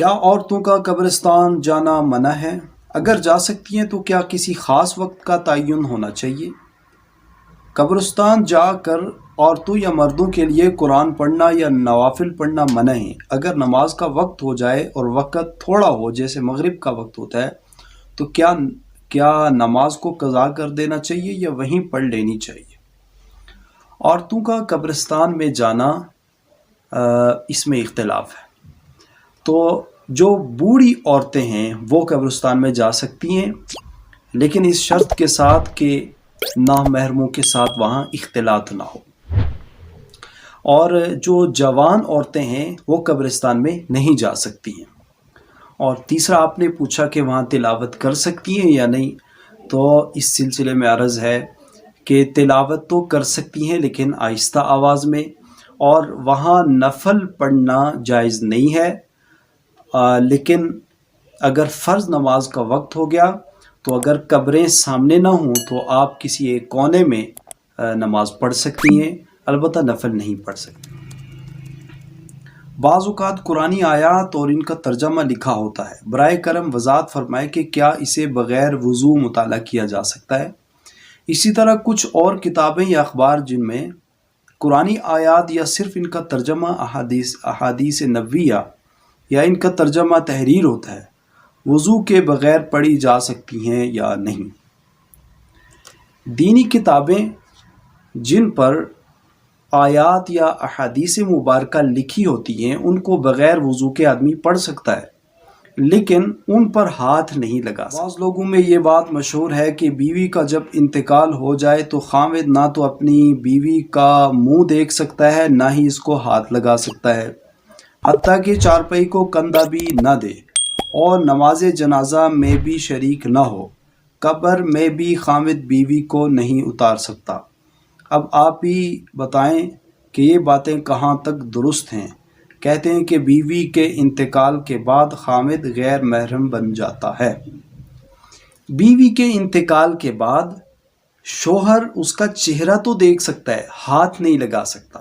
کیا عورتوں کا قبرستان جانا منع ہے؟ اگر جا سکتی ہیں تو کیا کسی خاص وقت کا تعین ہونا چاہیے؟ قبرستان جا کر عورتوں یا مردوں کے لیے قرآن پڑھنا یا نوافل پڑھنا منع ہے۔ اگر نماز کا وقت ہو جائے اور وقت تھوڑا ہو، جیسے مغرب کا وقت ہوتا ہے، تو کیا نماز کو قضا کر دینا چاہیے یا وہیں پڑھ لینی چاہیے؟ عورتوں کا قبرستان میں جانا اس میں اختلاف ہے۔ تو جو بوڑھی عورتیں ہیں وہ قبرستان میں جا سکتی ہیں، لیکن اس شرط کے ساتھ کہ نامحرموں کے ساتھ وہاں اختلاط نہ ہو۔ اور جو جوان عورتیں ہیں وہ قبرستان میں نہیں جا سکتی ہیں۔ اور تیسرا آپ نے پوچھا کہ وہاں تلاوت کر سکتی ہیں یا نہیں، تو اس سلسلے میں عرض ہے کہ تلاوت تو کر سکتی ہیں لیکن آہستہ آواز میں، اور وہاں نفل پڑھنا جائز نہیں ہے۔ لیکن اگر فرض نماز کا وقت ہو گیا تو اگر قبریں سامنے نہ ہوں تو آپ کسی ایک کونے میں نماز پڑھ سکتی ہیں، البتہ نفل نہیں پڑھ سکتی۔ بعض اوقات قرآنی آیات اور ان کا ترجمہ لکھا ہوتا ہے، برائے کرم وضاحت فرمائے کہ کیا اسے بغیر وضو مطالعہ کیا جا سکتا ہے؟ اسی طرح کچھ اور کتابیں یا اخبار جن میں قرآنی آیات یا صرف ان کا ترجمہ احادیث نبویہ یا ان کا ترجمہ تحریر ہوتا ہے، وضو کے بغیر پڑھی جا سکتی ہیں یا نہیں؟ دینی کتابیں جن پر آیات یا احادیث مبارکہ لکھی ہوتی ہیں ان کو بغیر وضو کے آدمی پڑھ سکتا ہے، لیکن ان پر ہاتھ نہیں لگا سکتا۔ بعض لوگوں میں یہ بات مشہور ہے کہ بیوی کا جب انتقال ہو جائے تو خاوند نہ تو اپنی بیوی کا منہ دیکھ سکتا ہے نہ ہی اس کو ہاتھ لگا سکتا ہے، حتیٰ کہ چارپائی کو کندھا بھی نہ دے، اور نماز جنازہ میں بھی شریک نہ ہو۔ قبر میں بھی خاوند بیوی کو نہیں اتار سکتا۔ اب آپ ہی بتائیں کہ یہ باتیں کہاں تک درست ہیں؟ کہتے ہیں کہ بیوی کے انتقال کے بعد خاوند غیر محرم بن جاتا ہے۔ بیوی کے انتقال کے بعد شوہر اس کا چہرہ تو دیکھ سکتا ہے، ہاتھ نہیں لگا سکتا،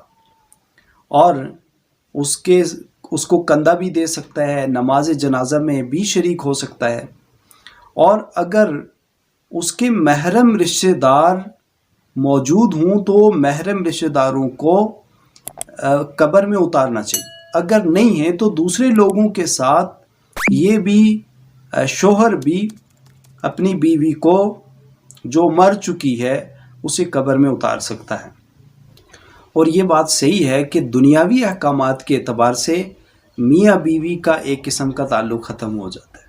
اور اس کو کندھا بھی دے سکتا ہے، نماز جنازہ میں بھی شریک ہو سکتا ہے، اور اگر اس کے محرم رشتہ دار موجود ہوں تو محرم رشتہ داروں کو قبر میں اتارنا چاہیے۔ اگر نہیں ہے تو دوسرے لوگوں کے ساتھ یہ بھی شوہر بھی اپنی بیوی کو جو مر چکی ہے اسے قبر میں اتار سکتا ہے۔ اور یہ بات صحیح ہے کہ دنیاوی احکامات کے اعتبار سے میاں بیوی کا ایک قسم کا تعلق ختم ہو جاتا ہے۔